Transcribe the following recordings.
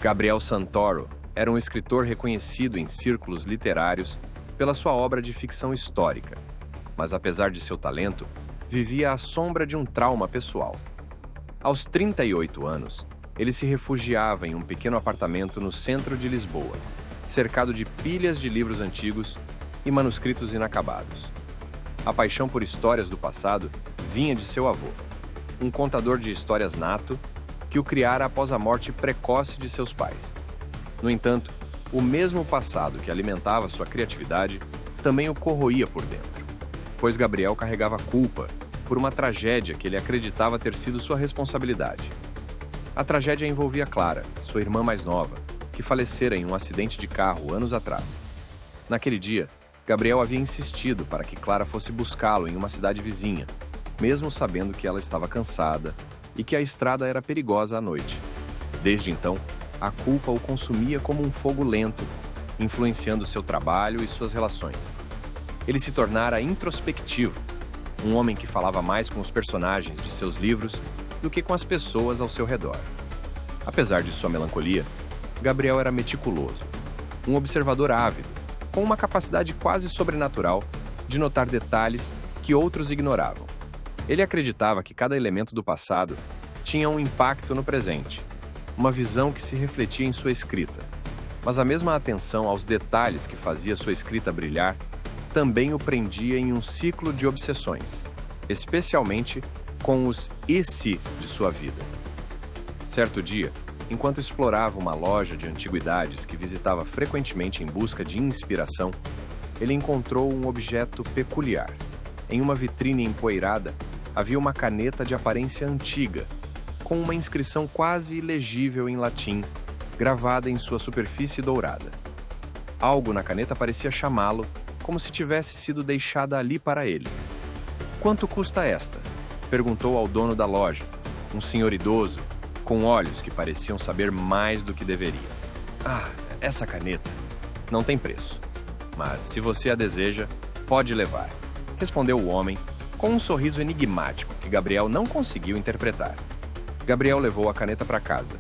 Gabriel Santoro era um escritor reconhecido em círculos literários pela sua obra de ficção histórica, mas apesar de seu talento, vivia à sombra de um trauma pessoal. Aos 38 anos, ele se refugiava em um pequeno apartamento no centro de Lisboa, cercado de pilhas de livros antigos e manuscritos inacabados. A paixão por histórias do passado vinha de seu avô, um contador de histórias nato que o criara após a morte precoce de seus pais. No entanto, o mesmo passado que alimentava sua criatividade também o corroía por dentro, pois Gabriel carregava culpa por uma tragédia que ele acreditava ter sido sua responsabilidade. A tragédia envolvia Clara, sua irmã mais nova, que falecera em um acidente de carro anos atrás. Naquele dia, Gabriel havia insistido para que Clara fosse buscá-lo em uma cidade vizinha, mesmo sabendo que ela estava cansada e que a estrada era perigosa à noite. Desde então, a culpa o consumia como um fogo lento, influenciando seu trabalho e suas relações. Ele se tornara introspectivo, um homem que falava mais com os personagens de seus livros do que com as pessoas ao seu redor. Apesar de sua melancolia, Gabriel era meticuloso, um observador ávido, com uma capacidade quase sobrenatural de notar detalhes que outros ignoravam. Ele acreditava que cada elemento do passado tinha um impacto no presente, uma visão que se refletia em sua escrita. Mas a mesma atenção aos detalhes que fazia sua escrita brilhar também o prendia em um ciclo de obsessões, especialmente com os e se de sua vida. Certo dia, enquanto explorava uma loja de antiguidades que visitava frequentemente em busca de inspiração, ele encontrou um objeto peculiar. Em uma vitrine empoeirada, havia uma caneta de aparência antiga, com uma inscrição quase ilegível em latim, gravada em sua superfície dourada. Algo na caneta parecia chamá-lo, como se tivesse sido deixada ali para ele. "Quanto custa esta?" perguntou ao dono da loja, um senhor idoso, com olhos que pareciam saber mais do que deveria. "Ah, essa caneta não tem preço, mas se você a deseja, pode levar", respondeu o homem, com um sorriso enigmático que Gabriel não conseguiu interpretar. Gabriel levou a caneta para casa,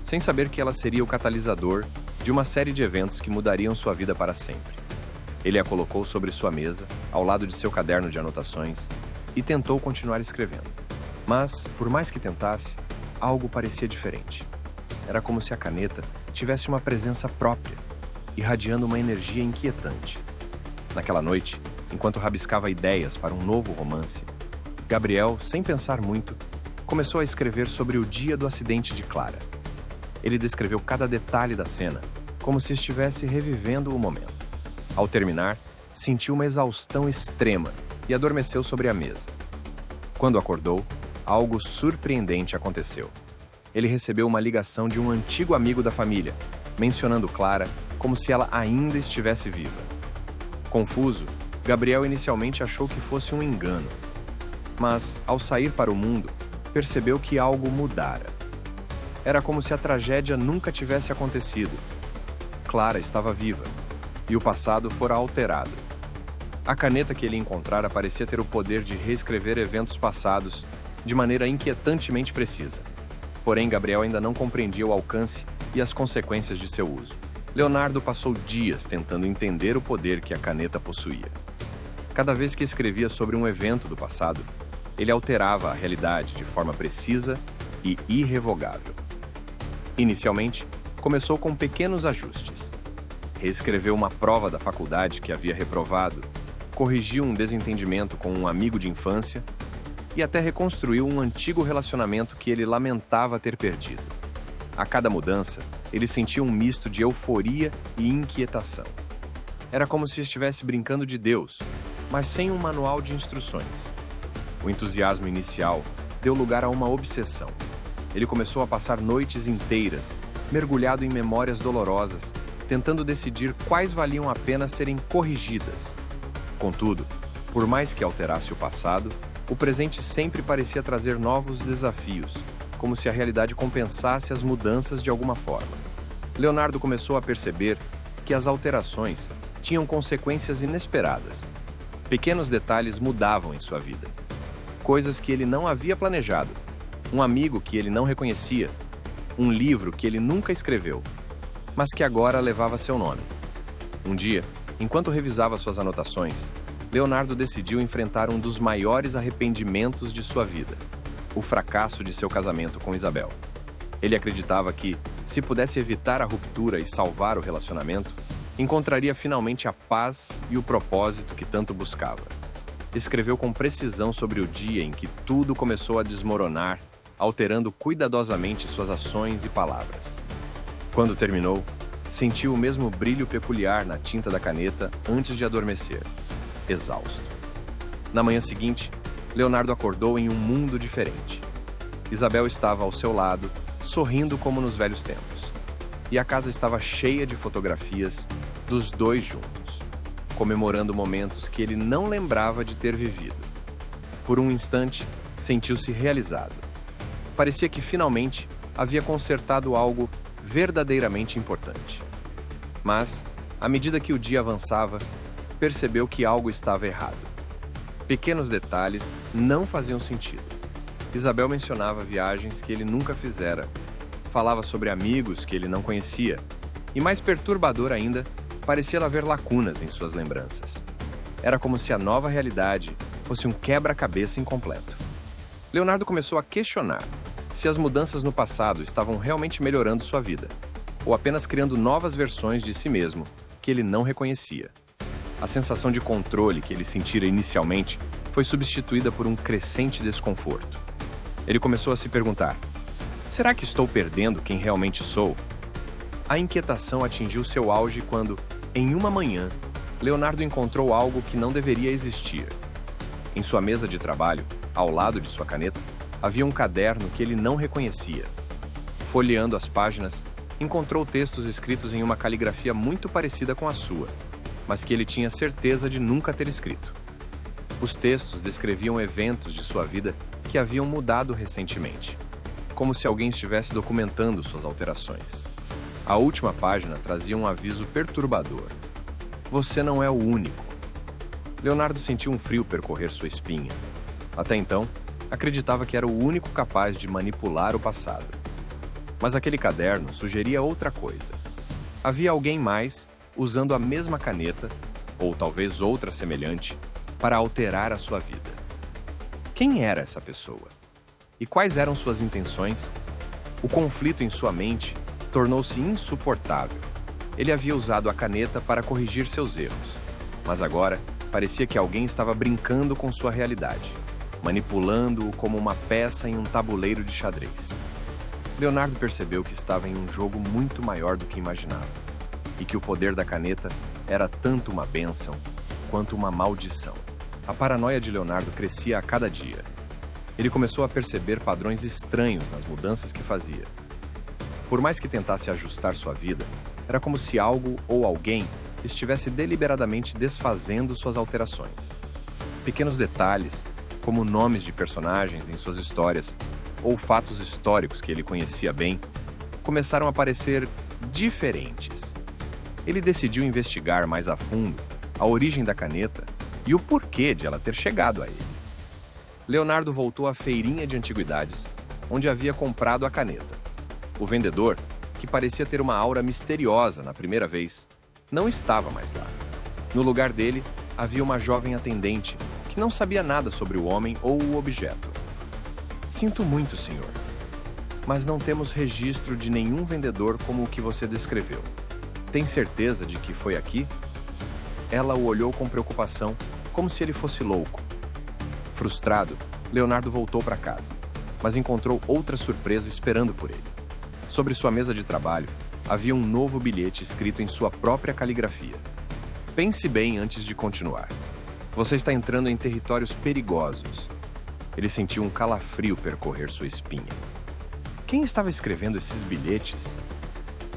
sem saber que ela seria o catalisador de uma série de eventos que mudariam sua vida para sempre. Ele a colocou sobre sua mesa, ao lado de seu caderno de anotações, e tentou continuar escrevendo. Mas, por mais que tentasse, algo parecia diferente. Era como se a caneta tivesse uma presença própria, irradiando uma energia inquietante. Naquela noite, enquanto rabiscava ideias para um novo romance, Gabriel, sem pensar muito, começou a escrever sobre o dia do acidente de Clara. Ele descreveu cada detalhe da cena, como se estivesse revivendo o momento. Ao terminar, sentiu uma exaustão extrema e adormeceu sobre a mesa. Quando acordou, algo surpreendente aconteceu. Ele recebeu uma ligação de um antigo amigo da família, mencionando Clara como se ela ainda estivesse viva. Confuso, Gabriel inicialmente achou que fosse um engano. Mas, ao sair para o mundo, percebeu que algo mudara. Era como se a tragédia nunca tivesse acontecido. Clara estava viva, e o passado fora alterado. A caneta que ele encontrara parecia ter o poder de reescrever eventos passados de maneira inquietantemente precisa. Porém, Gabriel ainda não compreendia o alcance e as consequências de seu uso. Leonardo passou dias tentando entender o poder que a caneta possuía. Cada vez que escrevia sobre um evento do passado, ele alterava a realidade de forma precisa e irrevogável. Inicialmente, começou com pequenos ajustes. Reescreveu uma prova da faculdade que havia reprovado, corrigiu um desentendimento com um amigo de infância e até reconstruiu um antigo relacionamento que ele lamentava ter perdido. A cada mudança, ele sentia um misto de euforia e inquietação. Era como se estivesse brincando de Deus, mas sem um manual de instruções. O entusiasmo inicial deu lugar a uma obsessão. Ele começou a passar noites inteiras, mergulhado em memórias dolorosas, tentando decidir quais valiam a pena serem corrigidas. Contudo, por mais que alterasse o passado, o presente sempre parecia trazer novos desafios, como se a realidade compensasse as mudanças de alguma forma. Leonardo começou a perceber que as alterações tinham consequências inesperadas. Pequenos detalhes mudavam em sua vida. Coisas que ele não havia planejado, um amigo que ele não reconhecia, um livro que ele nunca escreveu, mas que agora levava seu nome. Um dia, enquanto revisava suas anotações, Leonardo decidiu enfrentar um dos maiores arrependimentos de sua vida: o fracasso de seu casamento com Isabel. Ele acreditava que, se pudesse evitar a ruptura e salvar o relacionamento, encontraria finalmente a paz e o propósito que tanto buscava. Escreveu com precisão sobre o dia em que tudo começou a desmoronar, alterando cuidadosamente suas ações e palavras. Quando terminou, sentiu o mesmo brilho peculiar na tinta da caneta antes de adormecer, exausto. Na manhã seguinte, Leonardo acordou em um mundo diferente. Isabel estava ao seu lado, sorrindo como nos velhos tempos. E a casa estava cheia de fotografias dos dois juntos, comemorando momentos que ele não lembrava de ter vivido. Por um instante, sentiu-se realizado. Parecia que finalmente havia consertado algo verdadeiramente importante. Mas, à medida que o dia avançava, percebeu que algo estava errado. Pequenos detalhes não faziam sentido. Isabel mencionava viagens que ele nunca fizera, falava sobre amigos que ele não conhecia, e mais perturbador ainda, parecia haver lacunas em suas lembranças. Era como se a nova realidade fosse um quebra-cabeça incompleto. Leonardo começou a questionar se as mudanças no passado estavam realmente melhorando sua vida, ou apenas criando novas versões de si mesmo que ele não reconhecia. A sensação de controle que ele sentira inicialmente foi substituída por um crescente desconforto. Ele começou a se perguntar: será que estou perdendo quem realmente sou? A inquietação atingiu seu auge quando, em uma manhã, Leonardo encontrou algo que não deveria existir. Em sua mesa de trabalho, ao lado de sua caneta, havia um caderno que ele não reconhecia. Folheando as páginas, encontrou textos escritos em uma caligrafia muito parecida com a sua, mas que ele tinha certeza de nunca ter escrito. Os textos descreviam eventos de sua vida que haviam mudado recentemente, como se alguém estivesse documentando suas alterações. A última página trazia um aviso perturbador: você não é o único. Leonardo sentiu um frio percorrer sua espinha. Até então, acreditava que era o único capaz de manipular o passado. Mas aquele caderno sugeria outra coisa. Havia alguém mais usando a mesma caneta, ou talvez outra semelhante, para alterar a sua vida. Quem era essa pessoa? E quais eram suas intenções? O conflito em sua mente tornou-se insuportável. Ele havia usado a caneta para corrigir seus erros, mas agora parecia que alguém estava brincando com sua realidade, manipulando-o como uma peça em um tabuleiro de xadrez. Leonardo percebeu que estava em um jogo muito maior do que imaginava, e que o poder da caneta era tanto uma bênção quanto uma maldição. A paranoia de Leonardo crescia a cada dia. Ele começou a perceber padrões estranhos nas mudanças que fazia. Por mais que tentasse ajustar sua vida, era como se algo ou alguém estivesse deliberadamente desfazendo suas alterações. Pequenos detalhes, como nomes de personagens em suas histórias ou fatos históricos que ele conhecia bem, começaram a parecer diferentes. Ele decidiu investigar mais a fundo a origem da caneta e o porquê de ela ter chegado a ele. Leonardo voltou à feirinha de antiguidades, onde havia comprado a caneta. O vendedor, que parecia ter uma aura misteriosa na primeira vez, não estava mais lá. No lugar dele, havia uma jovem atendente que não sabia nada sobre o homem ou o objeto. Sinto muito, senhor, mas não temos registro de nenhum vendedor como o que você descreveu. Tem certeza de que foi aqui? Ela o olhou com preocupação, como se ele fosse louco. Frustrado, Leonardo voltou para casa, mas encontrou outra surpresa esperando por ele. Sobre sua mesa de trabalho, havia um novo bilhete escrito em sua própria caligrafia. Pense bem antes de continuar. Você está entrando em territórios perigosos. Ele sentiu um calafrio percorrer sua espinha. Quem estava escrevendo esses bilhetes?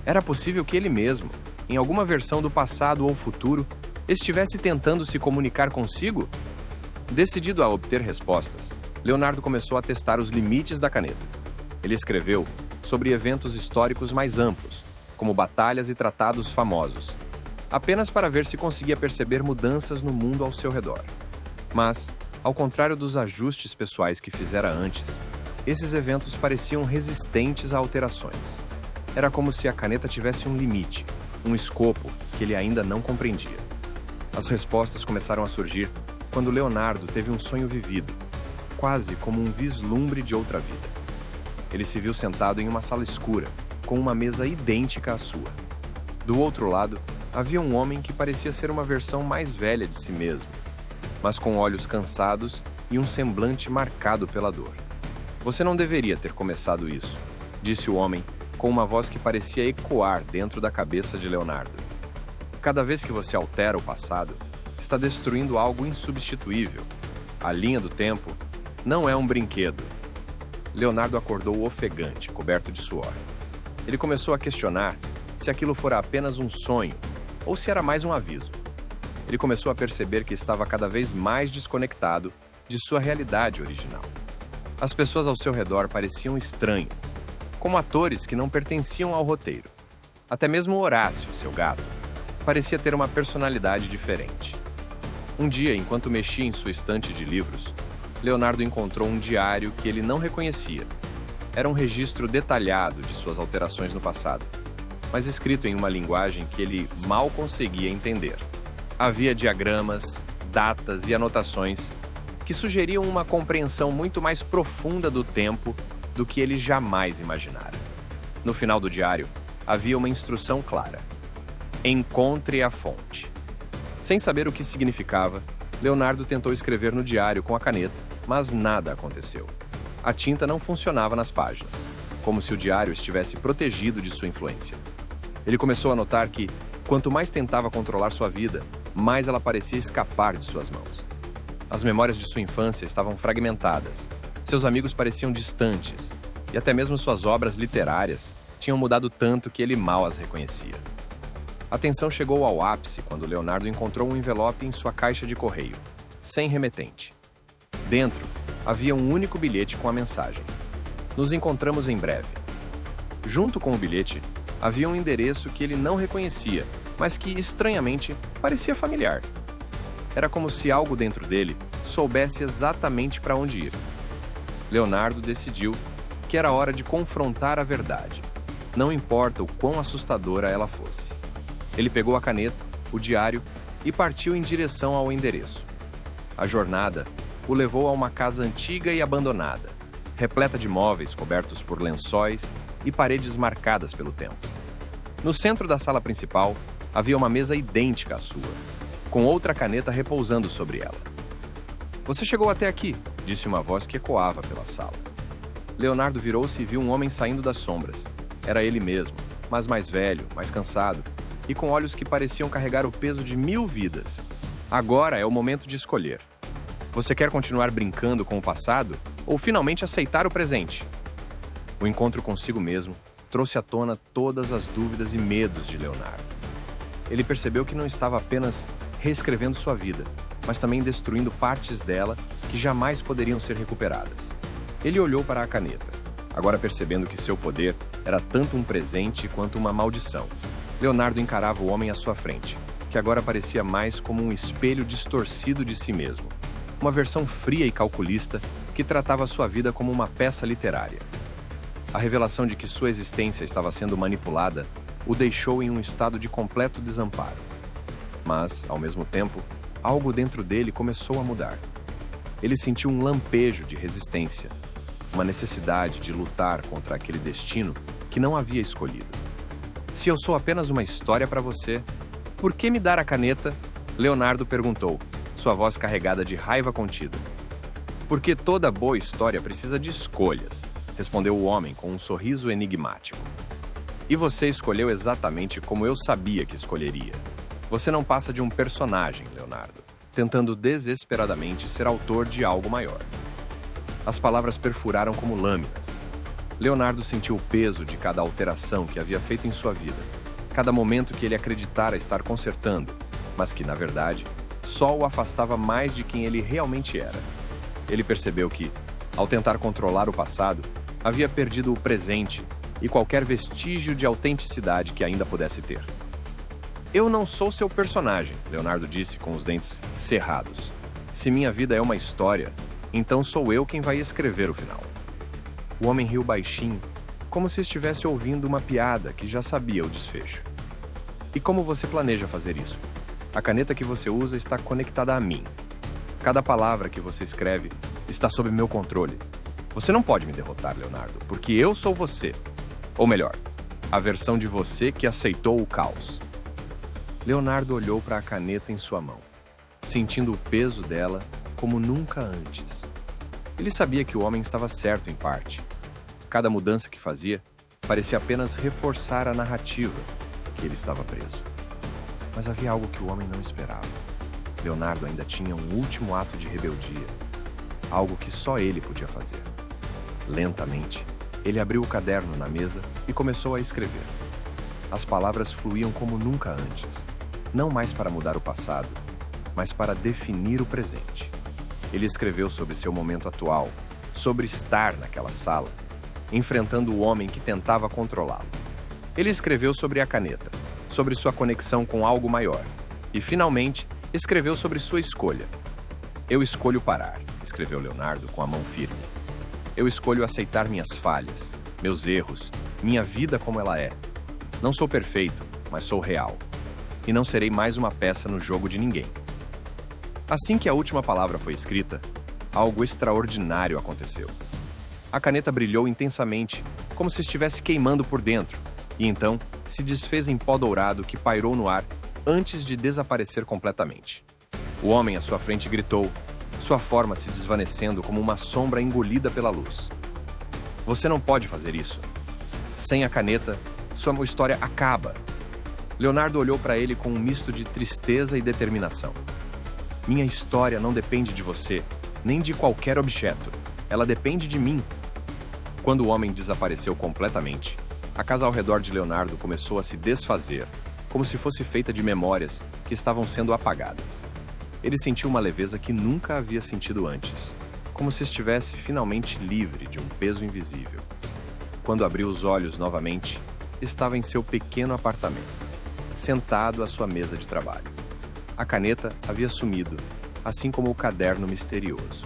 Era possível que ele mesmo, em alguma versão do passado ou futuro, estivesse tentando se comunicar consigo? Decidido a obter respostas, Leonardo começou a testar os limites da caneta. Ele escreveu sobre eventos históricos mais amplos, como batalhas e tratados famosos, apenas para ver se conseguia perceber mudanças no mundo ao seu redor. Mas, ao contrário dos ajustes pessoais que fizera antes, Esses eventos pareciam resistentes a alterações. Era como se a caneta tivesse um limite, um escopo que ele ainda não compreendia. As respostas começaram a surgir quando Leonardo teve um sonho vivido, quase como um vislumbre de outra vida. Ele se viu sentado em uma sala escura, com uma mesa idêntica à sua. Do outro lado, havia um homem que parecia ser uma versão mais velha de si mesmo, mas com olhos cansados e um semblante marcado pela dor. "Você não deveria ter começado isso", disse o homem, com uma voz que parecia ecoar dentro da cabeça de Leonardo. "Cada vez que você altera o passado, está destruindo algo insubstituível. A linha do tempo não é um brinquedo." Leonardo acordou ofegante, coberto de suor. Ele começou a questionar se aquilo fora apenas um sonho ou se era mais um aviso. Ele começou a perceber que estava cada vez mais desconectado de sua realidade original. As pessoas ao seu redor pareciam estranhas, como atores que não pertenciam ao roteiro. Até mesmo Horácio, seu gato, parecia ter uma personalidade diferente. Um dia, enquanto mexia em sua estante de livros, Leonardo encontrou um diário que ele não reconhecia. Era um registro detalhado de suas alterações no passado, mas escrito em uma linguagem que ele mal conseguia entender. Havia diagramas, datas e anotações que sugeriam uma compreensão muito mais profunda do tempo do que ele jamais imaginara. No final do diário, havia uma instrução clara: encontre a fonte. Sem saber o que significava, Leonardo tentou escrever no diário com a caneta, mas nada aconteceu. A tinta não funcionava nas páginas, como se o diário estivesse protegido de sua influência. Ele começou a notar que, quanto mais tentava controlar sua vida, mais ela parecia escapar de suas mãos. As memórias de sua infância estavam fragmentadas, seus amigos pareciam distantes, e até mesmo suas obras literárias tinham mudado tanto que ele mal as reconhecia. A tensão chegou ao ápice quando Leonardo encontrou um envelope em sua caixa de correio, sem remetente. Dentro, havia um único bilhete com a mensagem: "Nos encontramos em breve." Junto com o bilhete, havia um endereço que ele não reconhecia, mas que, estranhamente, parecia familiar. Era como se algo dentro dele soubesse exatamente para onde ir. Leonardo decidiu que era hora de confrontar a verdade, não importa o quão assustadora ela fosse. Ele pegou a caneta, o diário e partiu em direção ao endereço. A jornada o levou a uma casa antiga e abandonada, repleta de móveis cobertos por lençóis e paredes marcadas pelo tempo. No centro da sala principal, havia uma mesa idêntica à sua, com outra caneta repousando sobre ela. "Você chegou até aqui", disse uma voz que ecoava pela sala. Leonardo virou-se e viu um homem saindo das sombras. Era ele mesmo, mas mais velho, mais cansado, e com olhos que pareciam carregar o peso de 1000 vidas. "Agora é o momento de escolher. Você quer continuar brincando com o passado ou finalmente aceitar o presente?" O encontro consigo mesmo trouxe à tona todas as dúvidas e medos de Leonardo. Ele percebeu que não estava apenas reescrevendo sua vida, mas também destruindo partes dela que jamais poderiam ser recuperadas. Ele olhou para a caneta, agora percebendo que seu poder era tanto um presente quanto uma maldição. Leonardo encarava o homem à sua frente, que agora parecia mais como um espelho distorcido de si mesmo, uma versão fria e calculista que tratava sua vida como uma peça literária. A revelação de que sua existência estava sendo manipulada o deixou em um estado de completo desamparo. Mas, ao mesmo tempo, algo dentro dele começou a mudar. Ele sentiu um lampejo de resistência, uma necessidade de lutar contra aquele destino que não havia escolhido. "Se eu sou apenas uma história para você, por que me dar a caneta?" Leonardo perguntou, sua voz carregada de raiva contida. "Porque toda boa história precisa de escolhas", respondeu o homem com um sorriso enigmático. "E você escolheu exatamente como eu sabia que escolheria. Você não passa de um personagem, Leonardo, tentando desesperadamente ser autor de algo maior." As palavras perfuraram como lâminas. Leonardo sentiu o peso de cada alteração que havia feito em sua vida, cada momento que ele acreditara estar consertando, mas que, na verdade, só o afastava mais de quem ele realmente era. Ele percebeu que, ao tentar controlar o passado, havia perdido o presente e qualquer vestígio de autenticidade que ainda pudesse ter. "Eu não sou seu personagem", Leonardo disse com os dentes cerrados. "Se minha vida é uma história, então sou eu quem vai escrever o final." O homem riu baixinho, como se estivesse ouvindo uma piada que já sabia o desfecho. E como você planeja fazer isso? A caneta que você usa está conectada a mim. Cada palavra que você escreve está sob meu controle. Você não pode me derrotar, Leonardo, porque eu sou você. Ou melhor, a versão de você que aceitou o caos. Leonardo olhou para a caneta em sua mão, sentindo o peso dela como nunca antes. Ele sabia que o homem estava certo em parte. Cada mudança que fazia parecia apenas reforçar a narrativa que ele estava preso. Mas havia algo que o homem não esperava. Leonardo ainda tinha um último ato de rebeldia, algo que só ele podia fazer. Lentamente, ele abriu o caderno na mesa e começou a escrever. As palavras fluíam como nunca antes, não mais para mudar o passado, mas para definir o presente. Ele escreveu sobre seu momento atual, sobre estar naquela sala, enfrentando o homem que tentava controlá-lo. Ele escreveu sobre a caneta, sobre sua conexão com algo maior, e, finalmente, escreveu sobre sua escolha. Eu escolho parar, escreveu Leonardo com a mão firme. Eu escolho aceitar minhas falhas, meus erros, minha vida como ela é. Não sou perfeito, mas sou real. E não serei mais uma peça no jogo de ninguém. Assim que a última palavra foi escrita, algo extraordinário aconteceu. A caneta brilhou intensamente, como se estivesse queimando por dentro, e então se desfez em pó dourado que pairou no ar antes de desaparecer completamente. O homem à sua frente gritou, sua forma se desvanecendo como uma sombra engolida pela luz. Você não pode fazer isso. Sem a caneta, sua história acaba. Leonardo olhou para ele com um misto de tristeza e determinação. Minha história não depende de você, nem de qualquer objeto. Ela depende de mim. Quando o homem desapareceu completamente, a casa ao redor de Leonardo começou a se desfazer, como se fosse feita de memórias que estavam sendo apagadas. Ele sentiu uma leveza que nunca havia sentido antes, como se estivesse finalmente livre de um peso invisível. Quando abriu os olhos novamente, estava em seu pequeno apartamento, sentado à sua mesa de trabalho. A caneta havia sumido, assim como o caderno misterioso.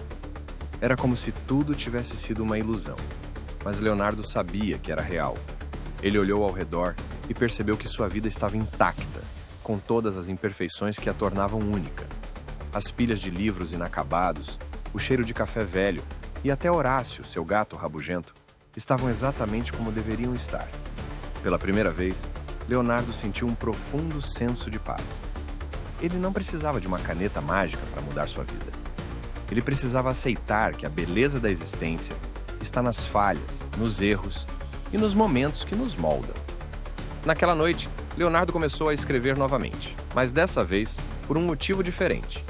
Era como se tudo tivesse sido uma ilusão, mas Leonardo sabia que era real. Ele olhou ao redor e percebeu que sua vida estava intacta, com todas as imperfeições que a tornavam única. As pilhas de livros inacabados, o cheiro de café velho e até Horácio, seu gato rabugento, estavam exatamente como deveriam estar. Pela primeira vez, Leonardo sentiu um profundo senso de paz. Ele não precisava de uma caneta mágica para mudar sua vida. Ele precisava aceitar que a beleza da existência está nas falhas, nos erros e nos momentos que nos moldam. Naquela noite, Leonardo começou a escrever novamente, mas dessa vez por um motivo diferente.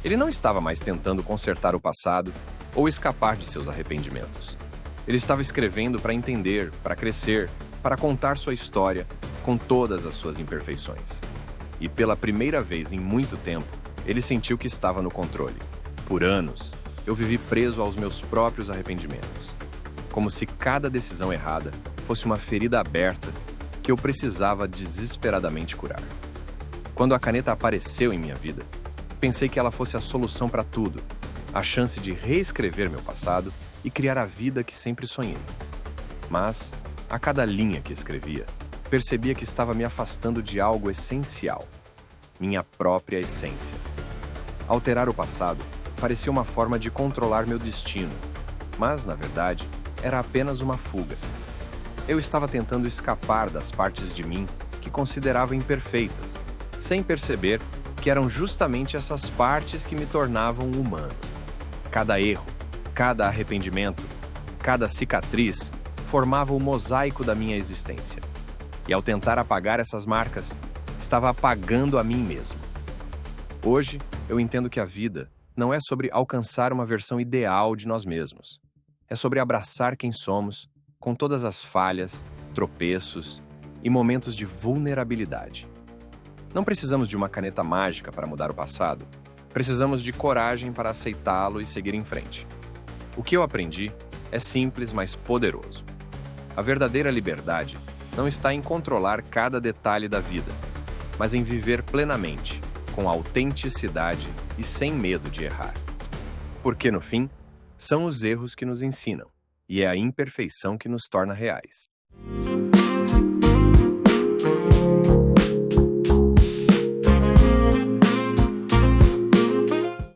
Ele não estava mais tentando consertar o passado ou escapar de seus arrependimentos. Ele estava escrevendo para entender, para crescer, para contar sua história com todas as suas imperfeições. E pela primeira vez em muito tempo, ele sentiu que estava no controle. Por anos, eu vivi preso aos meus próprios arrependimentos, como se cada decisão errada fosse uma ferida aberta que eu precisava desesperadamente curar. Quando a caneta apareceu em minha vida, pensei que ela fosse a solução para tudo, a chance de reescrever meu passado e criar a vida que sempre sonhei. Mas, a cada linha que escrevia, percebia que estava me afastando de algo essencial, minha própria essência. Alterar o passado parecia uma forma de controlar meu destino, mas, na verdade, era apenas uma fuga. Eu estava tentando escapar das partes de mim que considerava imperfeitas, sem perceber que eram justamente essas partes que me tornavam humano. Cada erro, cada arrependimento, cada cicatriz formava o mosaico da minha existência. E ao tentar apagar essas marcas, estava apagando a mim mesmo. Hoje, eu entendo que a vida não é sobre alcançar uma versão ideal de nós mesmos. É sobre abraçar quem somos, com todas as falhas, tropeços e momentos de vulnerabilidade. Não precisamos de uma caneta mágica para mudar o passado. Precisamos de coragem para aceitá-lo e seguir em frente. O que eu aprendi é simples, mas poderoso. A verdadeira liberdade não está em controlar cada detalhe da vida, mas em viver plenamente, com autenticidade e sem medo de errar. Porque, no fim, são os erros que nos ensinam, e é a imperfeição que nos torna reais.